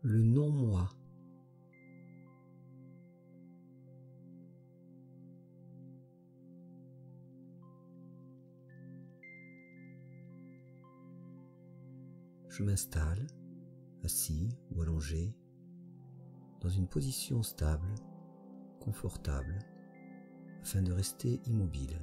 le non-moi. Je m'installe, assis ou allongé, dans une position stable, confortable, afin de rester immobile.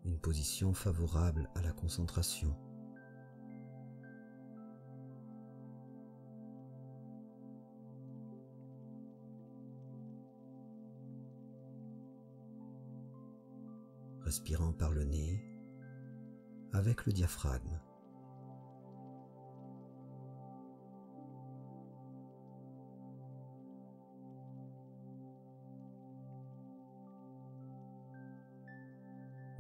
Une position favorable à la concentration. Respirant par le nez avec le diaphragme.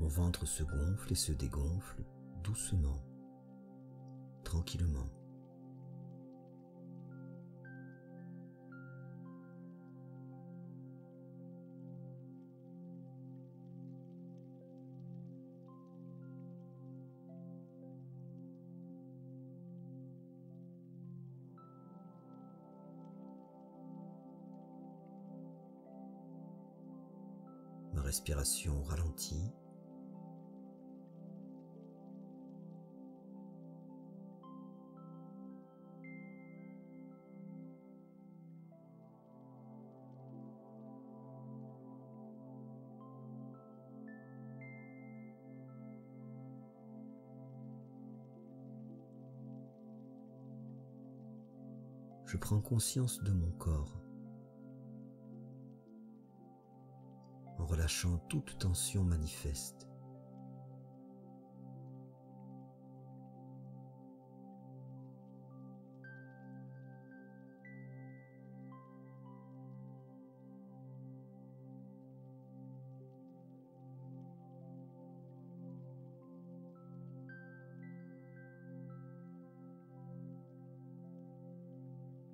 Mon ventre se gonfle et se dégonfle doucement, tranquillement. Ma respiration ralentit. Je prends conscience de mon corps, en relâchant toute tension manifeste.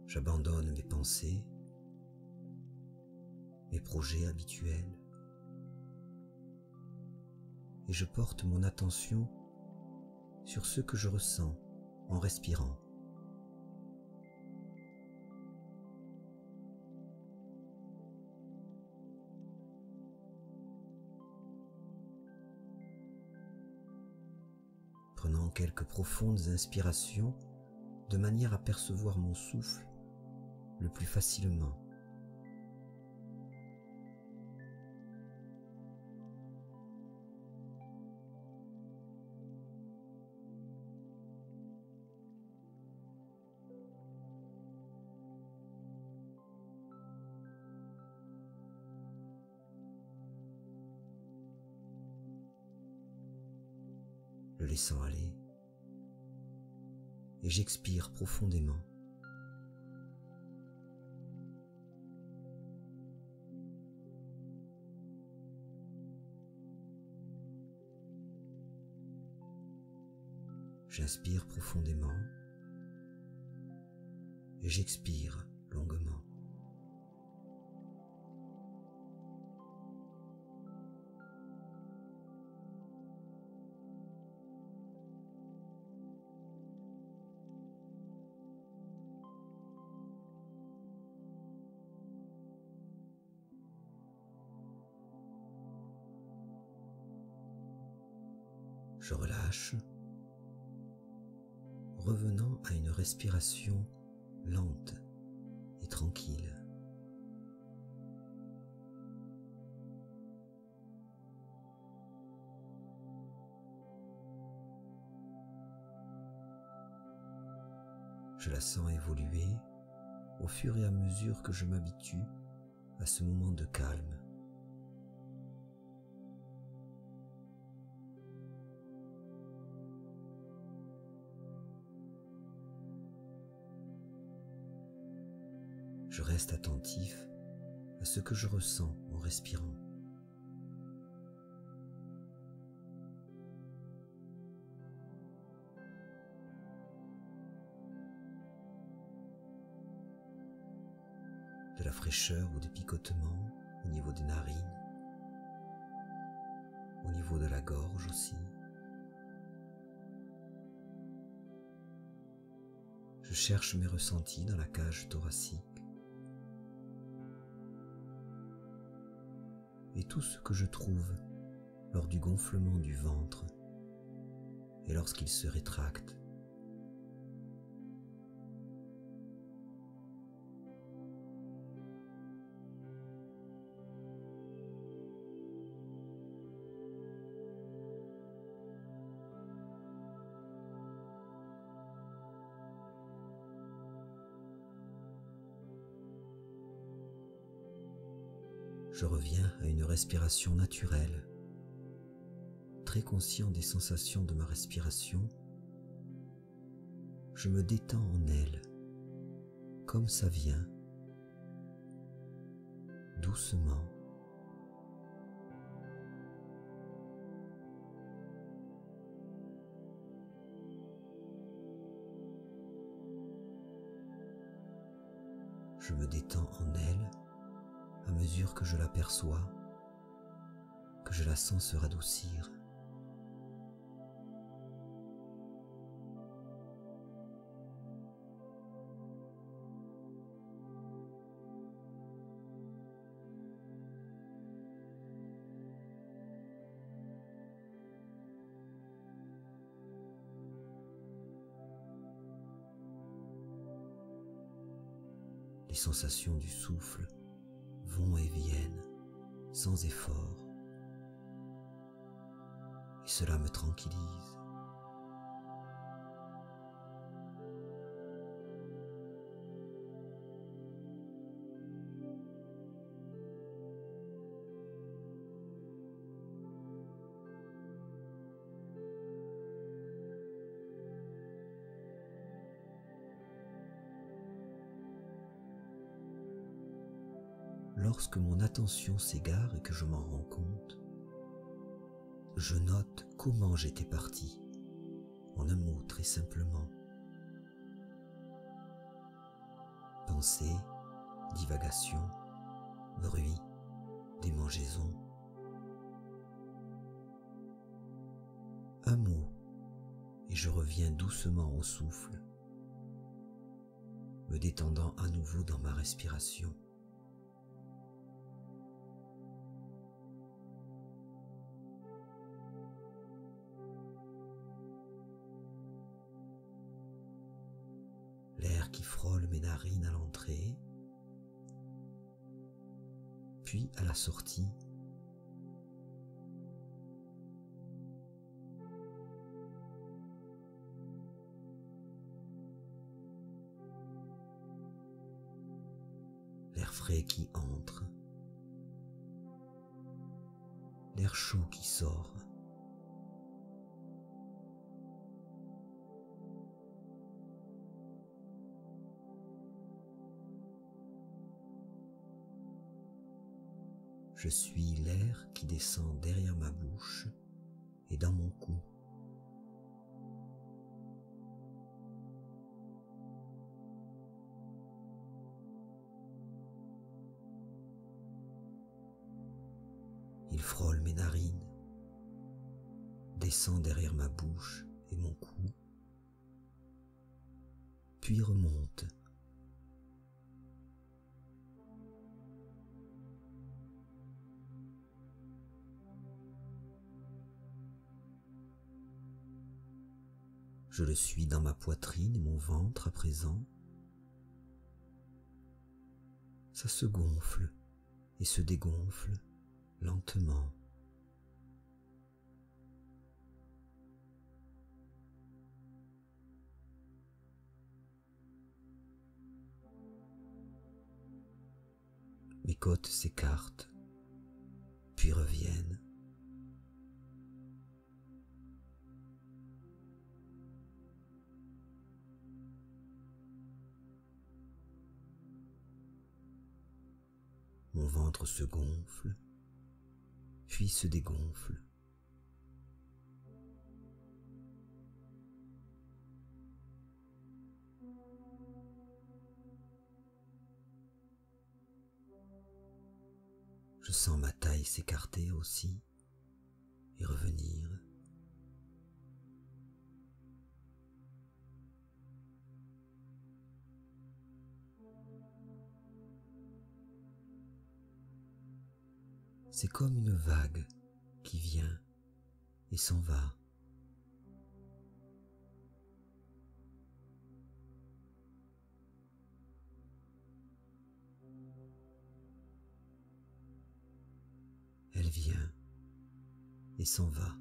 J'abandonne mes pensées, mes projets habituels, et je porte mon attention sur ce que je ressens en respirant. Prenant quelques profondes inspirations de manière à percevoir mon souffle le plus facilement. Le laissant aller, et j'expire profondément. J'inspire profondément et j'expire longuement. Je relâche, revenant à une respiration lente et tranquille. Je la sens évoluer au fur et à mesure que je m'habitue à ce moment de calme. Je reste attentif à ce que je ressens en respirant. De la fraîcheur ou des picotements ou au niveau des narines, au niveau de la gorge aussi. Je cherche mes ressentis dans la cage thoracique. Et tout ce que je trouve lors du gonflement du ventre et lorsqu'il se rétracte. Je reviens à une respiration naturelle, très conscient des sensations de ma respiration. Je me détends en elle, comme ça vient, doucement. Je me détends en elle à mesure que je l'aperçois, que je la sens se radoucir. Les sensations du souffle vont et viennent sans effort, et cela me tranquillise. Lorsque mon attention s'égare et que je m'en rends compte, je note comment j'étais parti, en un mot très simplement. Pensée, divagation, bruit, démangeaison. Un mot, et je reviens doucement au souffle, me détendant à nouveau dans ma respiration. L'air qui frôle mes narines à l'entrée, puis à la sortie. L'air frais qui entre, l'air chaud qui sort. Je suis l'air qui descend derrière ma bouche et dans mon cou. Il frôle mes narines, descend derrière ma bouche et mon cou, puis remonte. Je le suis dans ma poitrine et mon ventre à présent. Ça se gonfle et se dégonfle lentement. Mes côtes s'écartent, puis reviennent. Mon ventre se gonfle, puis se dégonfle. Je sens ma taille s'écarter aussi et revenir. C'est comme une vague qui vient et s'en va. Elle vient et s'en va.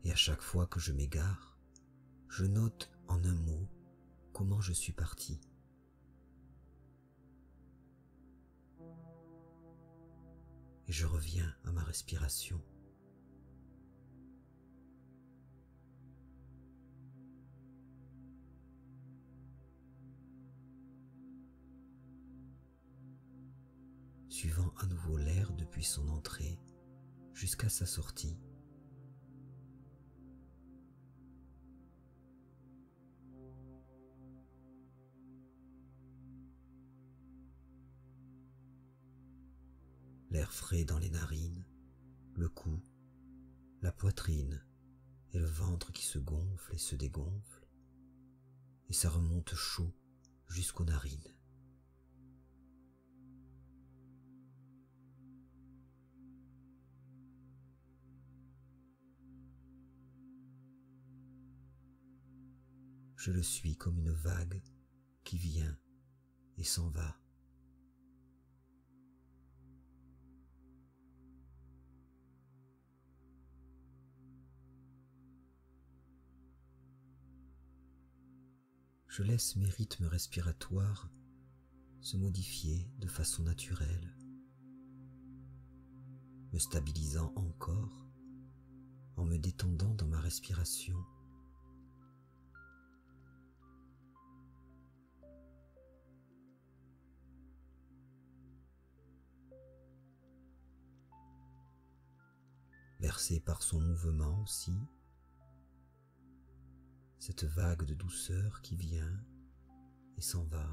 Et à chaque fois que je m'égare, je note en un mot comment je suis parti. Et je reviens à ma respiration. Suivant à nouveau l'air depuis son entrée jusqu'à sa sortie. L'air frais dans les narines, le cou, la poitrine et le ventre qui se gonfle et se dégonfle, et ça remonte chaud jusqu'aux narines. Je le suis comme une vague qui vient et s'en va. Je laisse mes rythmes respiratoires se modifier de façon naturelle, me stabilisant encore en me détendant dans ma respiration. Bercé par son mouvement aussi, cette vague de douceur qui vient et s'en va.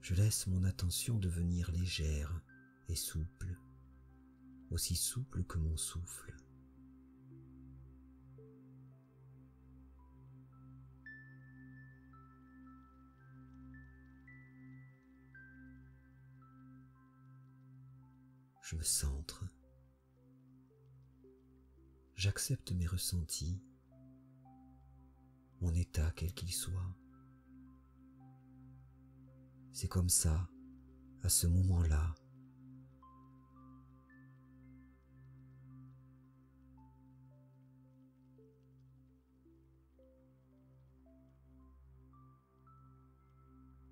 Je laisse mon attention devenir légère et souple, aussi souple que mon souffle. Je me centre. J'accepte mes ressentis, mon état quel qu'il soit. C'est comme ça, à ce moment-là.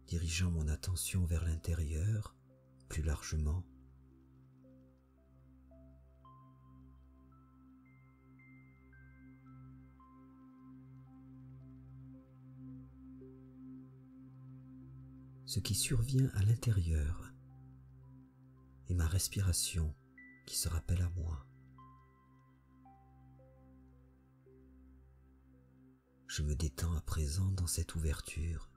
Dirigeant mon attention vers l'intérieur, plus largement, ce qui survient à l'intérieur et ma respiration qui se rappelle à moi. Je me détends à présent dans cette ouverture.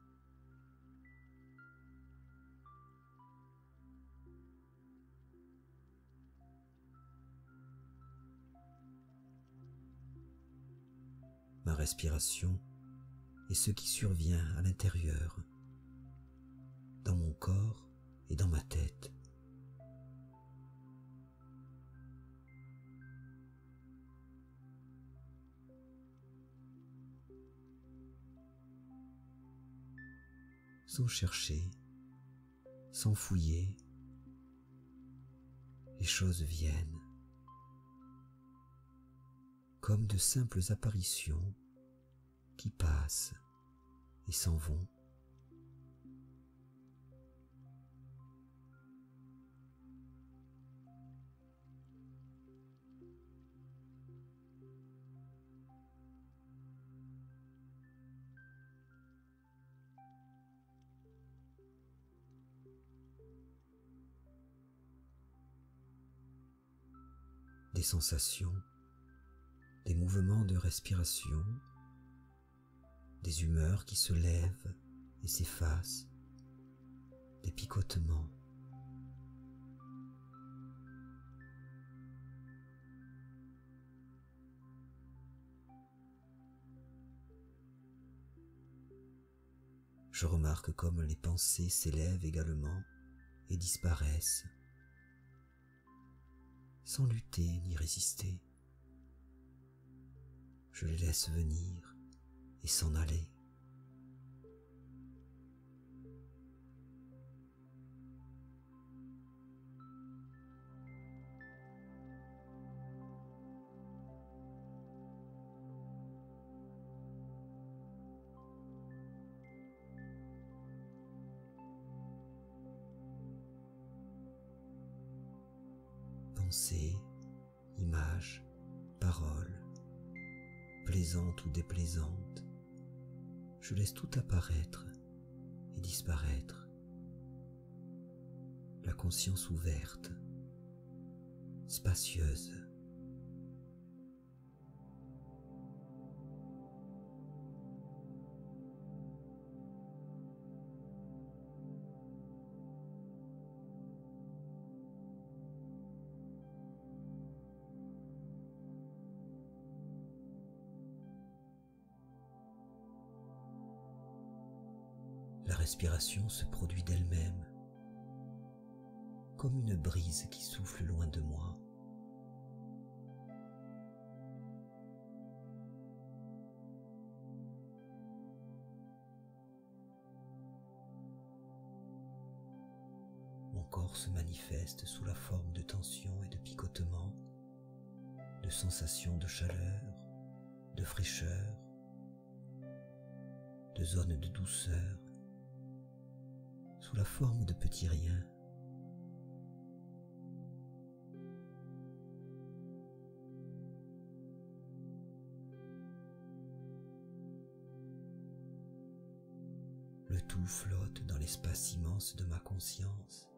Ma respiration est ce qui survient à l'intérieur, dans mon corps et dans ma tête. Sans chercher, sans fouiller, les choses viennent, comme de simples apparitions qui passent et s'en vont. des sensations, des mouvements de respiration, des humeurs qui se lèvent et s'effacent, des picotements. Je remarque comme les pensées s'élèvent également et disparaissent, sans lutter ni résister. Je les laisse venir et s'en aller. Pensées, images, paroles, plaisantes ou déplaisantes, je laisse tout apparaître et disparaître. La conscience ouverte, spacieuse. La respiration se produit d'elle-même, comme une brise qui souffle loin de moi. Mon corps se manifeste sous la forme de tensions et de picotements, de sensations de chaleur, de fraîcheur, de zones de douceur, sous la forme de petits riens. Le tout flotte dans l'espace immense de ma conscience,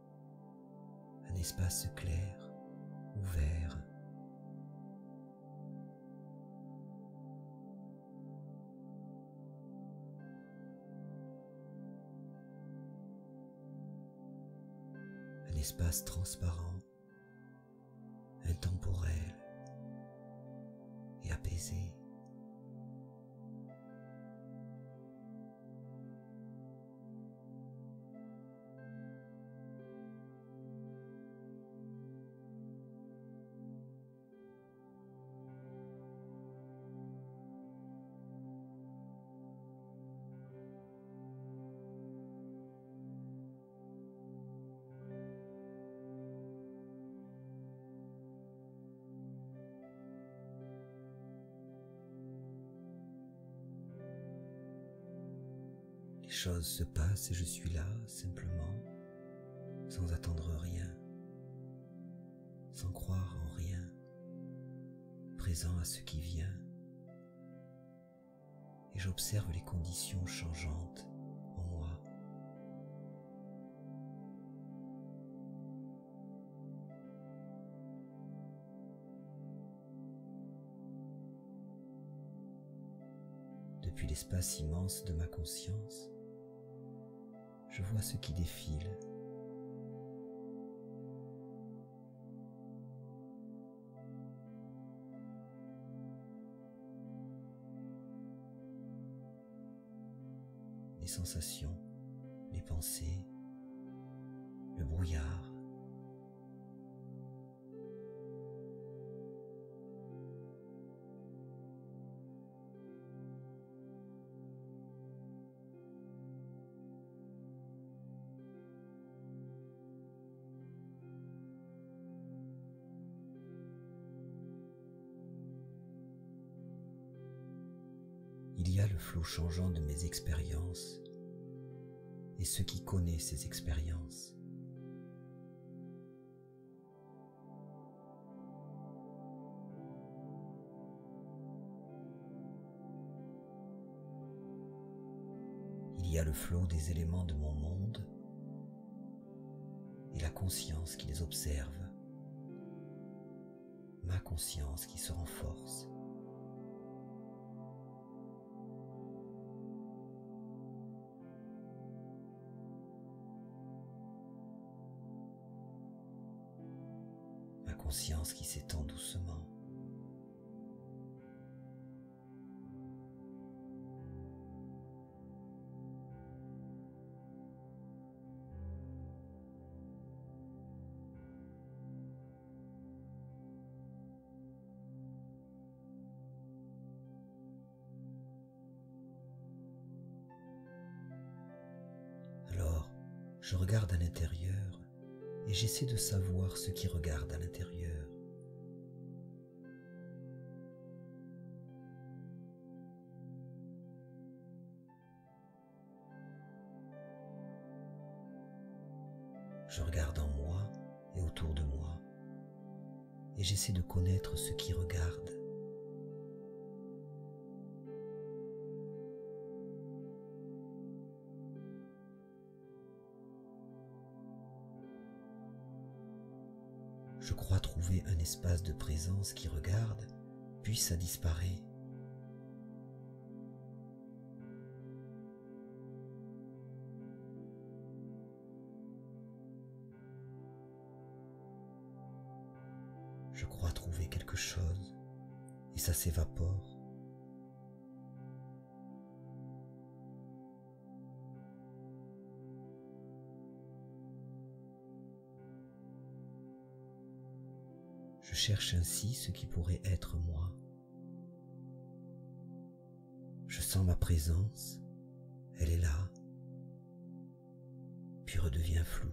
un espace clair, ouvert. Un espace transparent, intemporel et apaisé. Les choses se passent et je suis là, simplement, sans attendre rien, sans croire en rien, présent à ce qui vient, et j'observe les conditions changeantes en moi. Depuis l'espace immense de ma conscience, je vois ce qui défile. Les sensations, les pensées, le brouillard. Il y a le flot changeant de mes expériences et ce qui connaît ces expériences. Il y a le flot des éléments de mon monde et la conscience qui les observe, ma conscience qui se renforce. Ma conscience qui s'étend doucement. Alors, je regarde à l'intérieur et j'essaie de savoir ce qui regarde à l'intérieur. Je regarde en moi et autour de moi et j'essaie de connaître ce qui regarde. Je crois trouver un espace de présence qui regarde, puis ça disparaît. Je crois trouver quelque chose et ça s'évapore. Je cherche ainsi ce qui pourrait être moi. Je sens ma présence, elle est là, puis redevient floue.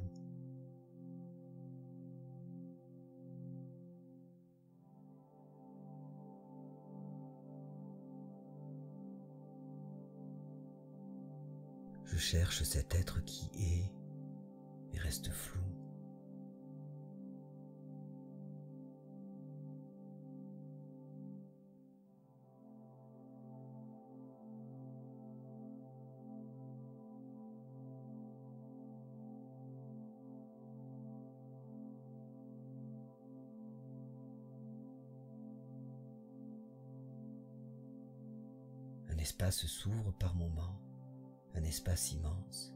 Je cherche cet être qui est, mais reste flou. Un espace s'ouvre par moments, un espace immense,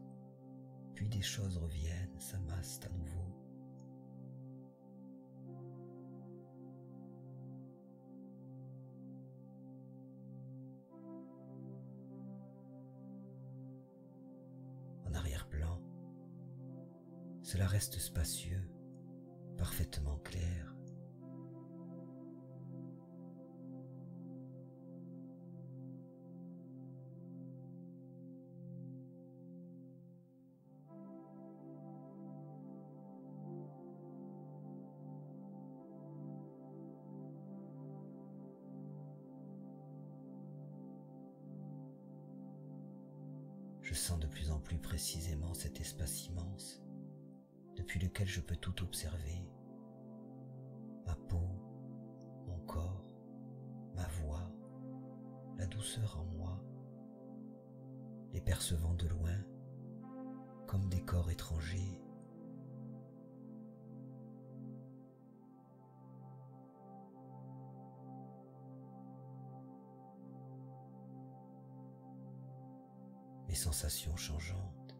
puis des choses reviennent, s'amassent à nouveau. En arrière-plan, cela reste spacieux, parfaitement clair. Je sens de plus en plus précisément cet espace immense, depuis lequel je peux tout observer. Ma peau, mon corps, ma voix, la douceur en moi, les percevant de loin, comme des corps étrangers. Mes sensations changeantes,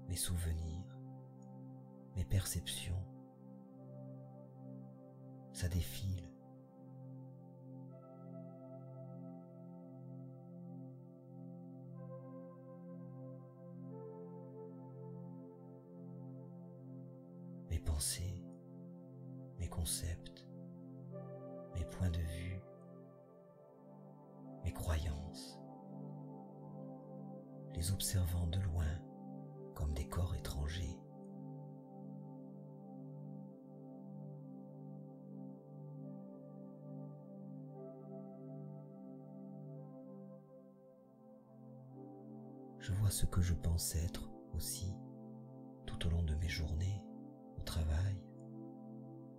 mes souvenirs, mes perceptions, ça défile. Mes pensées, mes concepts, mes points de vue, mes croyances, les observant de loin comme des corps étrangers. Je vois ce que je pense être aussi tout au long de mes journées, au travail,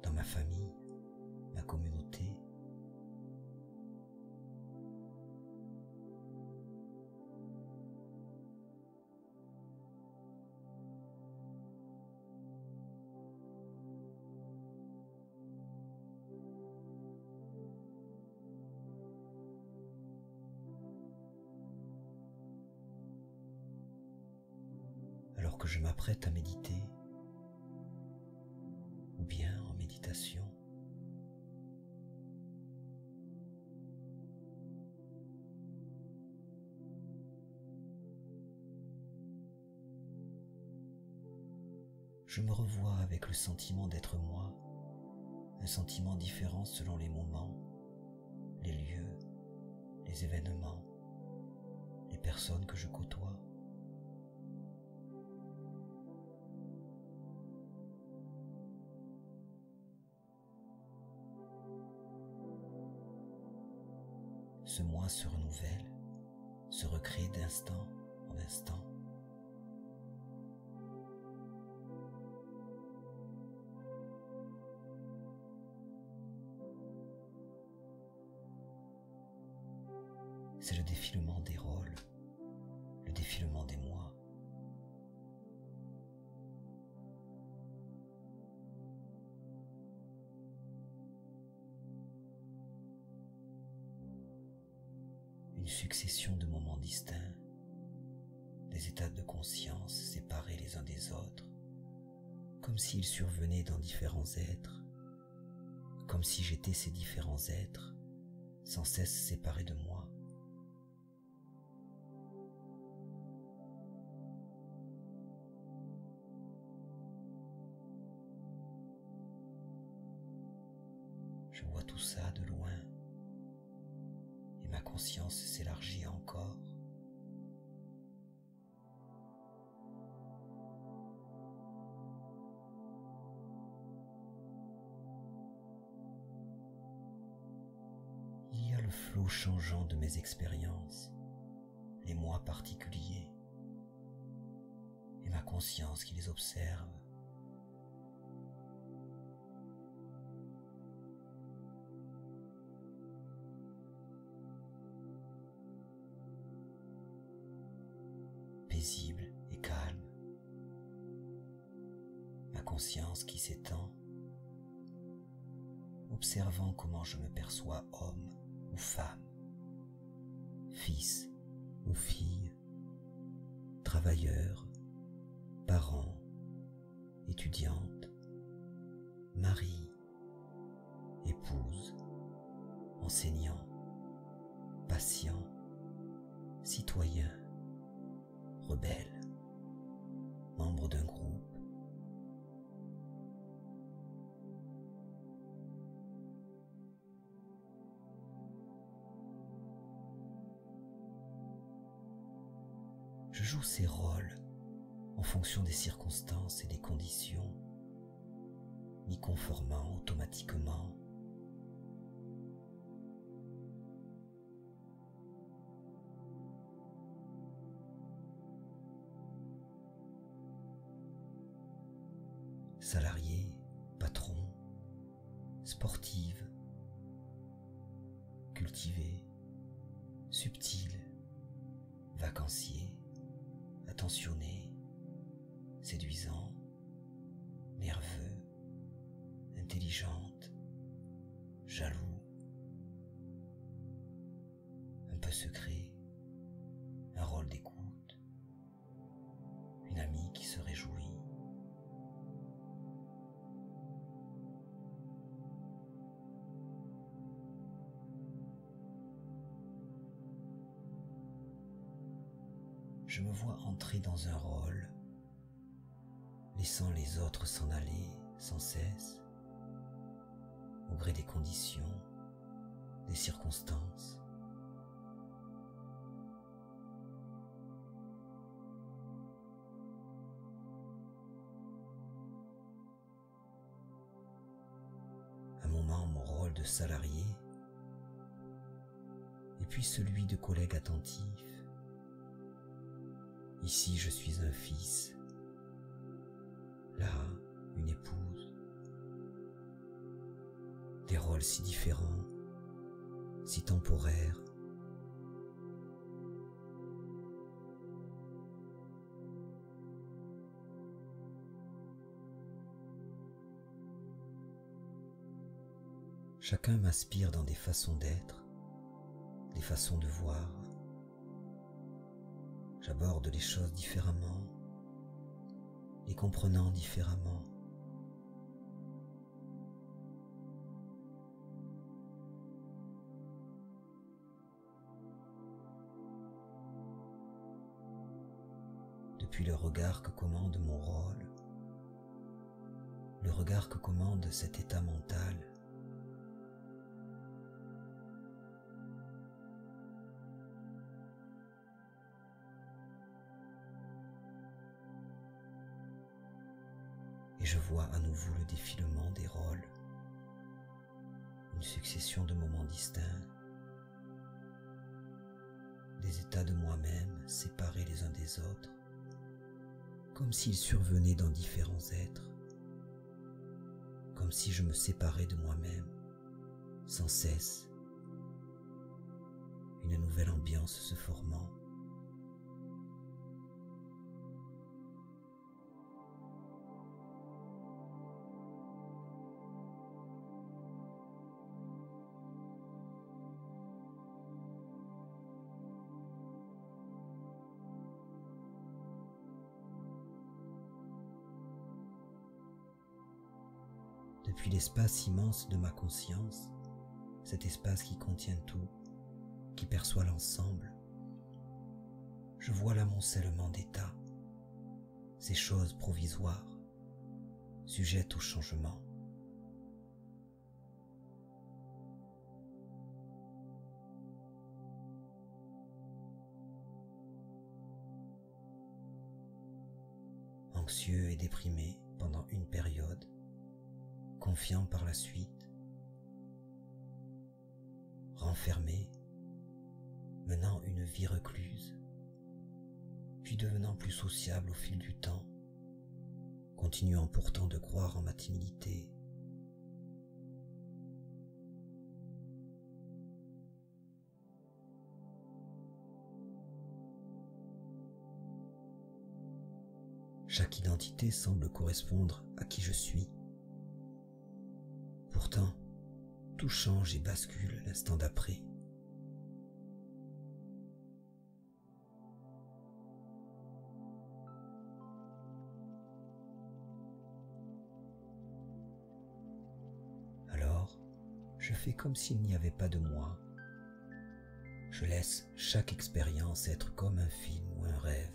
dans ma famille, ma communauté. alors que je m'apprête à méditer, ou bien en méditation. Je me revois avec le sentiment d'être moi, un sentiment différent selon les moments, les lieux, les événements, les personnes que je côtoie. Ce moi se renouvelle, se recrée d'instant en instant. C'est le défilement des rôles, le défilement des moi. Une succession de moments distincts, des états de conscience séparés les uns des autres, comme s'ils survenaient dans différents êtres, comme si j'étais ces différents êtres, sans cesse séparés de moi. Je vois tout ça de loin et ma conscience s'élargit encore. Il y a le flot changeant de mes expériences, les moi particuliers, et ma conscience qui les observe. Paisible et calme, ma conscience qui s'étend, observant comment je me perçois homme ou femme, fils ou fille, travailleur, parent, étudiante, mari, épouse, enseignant, patient, citoyen, rebelle, membre d'un groupe. Je joue ces rôles en fonction des circonstances et des conditions, m'y conformant automatiquement. Salarié, patron, sportive, cultivé, subtil, vacancier, attentionné, séduisant, nerveux, intelligente, jaloux, un peu secret, un rôle d'écoute, une amie qui se réjouit. Je me vois entrer dans un rôle, laissant les autres s'en aller sans cesse, au gré des conditions, des circonstances. Un moment, mon rôle de salarié, et puis celui de collègue attentif. Ici, je suis un fils, là, une épouse. Des rôles si différents, si temporaires. Chacun m'inspire dans des façons d'être, des façons de voir. J'aborde les choses différemment, comprenant différemment. Depuis le regard que commande mon rôle, le regard que commande cet état mental, et je vois à nouveau le défilement des rôles, une succession de moments distincts, des états de moi-même séparés les uns des autres, comme s'ils survenaient dans différents êtres, comme si je me séparais de moi-même, sans cesse, une nouvelle ambiance se formant. Depuis l'espace immense de ma conscience, cet espace qui contient tout, qui perçoit l'ensemble, je vois l'amoncellement d'états, ces choses provisoires, sujettes au changement. Anxieux et déprimé pendant une période, confiant par la suite, renfermé, menant une vie recluse, puis devenant plus sociable au fil du temps, continuant pourtant de croire en ma timidité. Chaque identité semble correspondre à qui je suis. Pourtant, tout change et bascule l'instant d'après. Alors, je fais comme s'il n'y avait pas de moi. Je laisse chaque expérience être comme un film ou un rêve.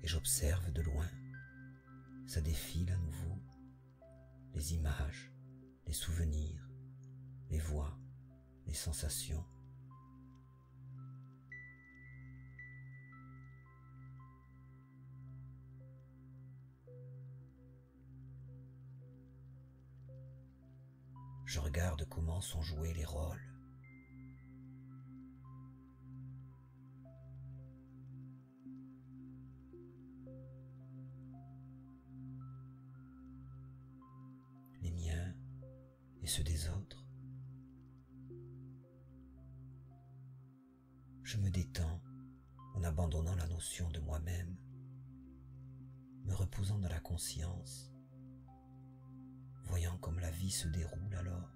Et j'observe de loin, ça défile à nouveau, les images, les souvenirs, les voix, les sensations. Je regarde comment sont joués les rôles. Les miens et ceux des autres. Je me détends en abandonnant la notion de moi-même, me reposant dans la conscience, voyant comme la vie se déroule alors.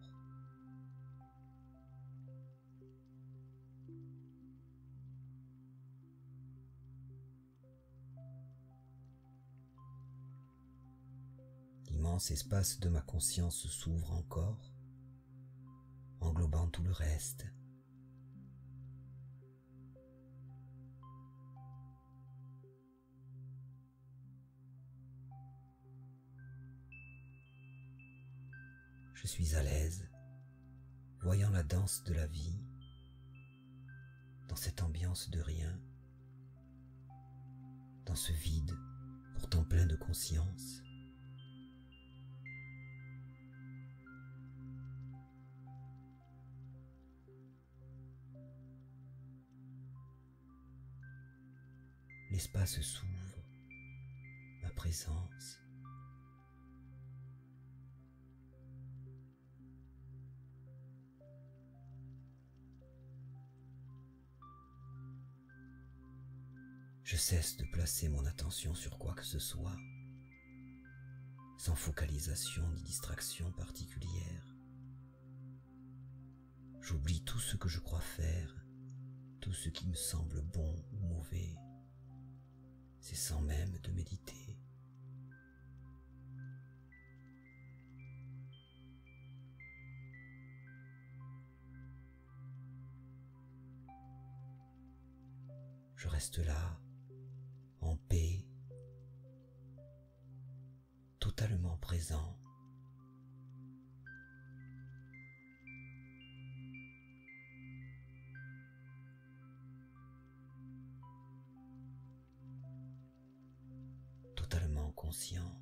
L'immense espace de ma conscience s'ouvre encore, englobant tout le reste. Je suis à l'aise, voyant la danse de la vie, dans cette ambiance de rien, dans ce vide pourtant plein de conscience. L'espace s'ouvre, ma présence. Je cesse de placer mon attention sur quoi que ce soit, sans focalisation ni distraction particulière. J'oublie tout ce que je crois faire tout ce qui me semble bon ou mauvais, c'est sans même de méditer. Je reste là, en paix, totalement présent. Totalement conscient.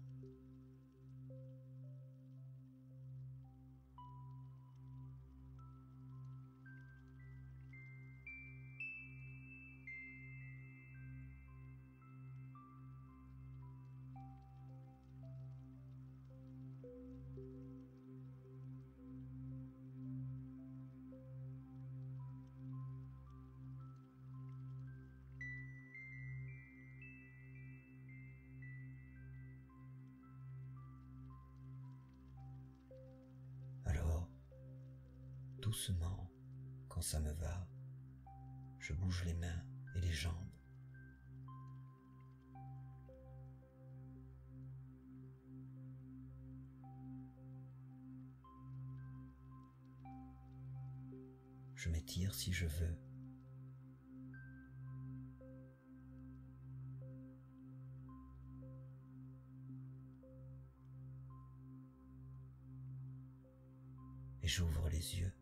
Alors, doucement, quand ça me va, je bouge les mains et les jambes. Je m'étire si je veux. Et j'ouvre les yeux.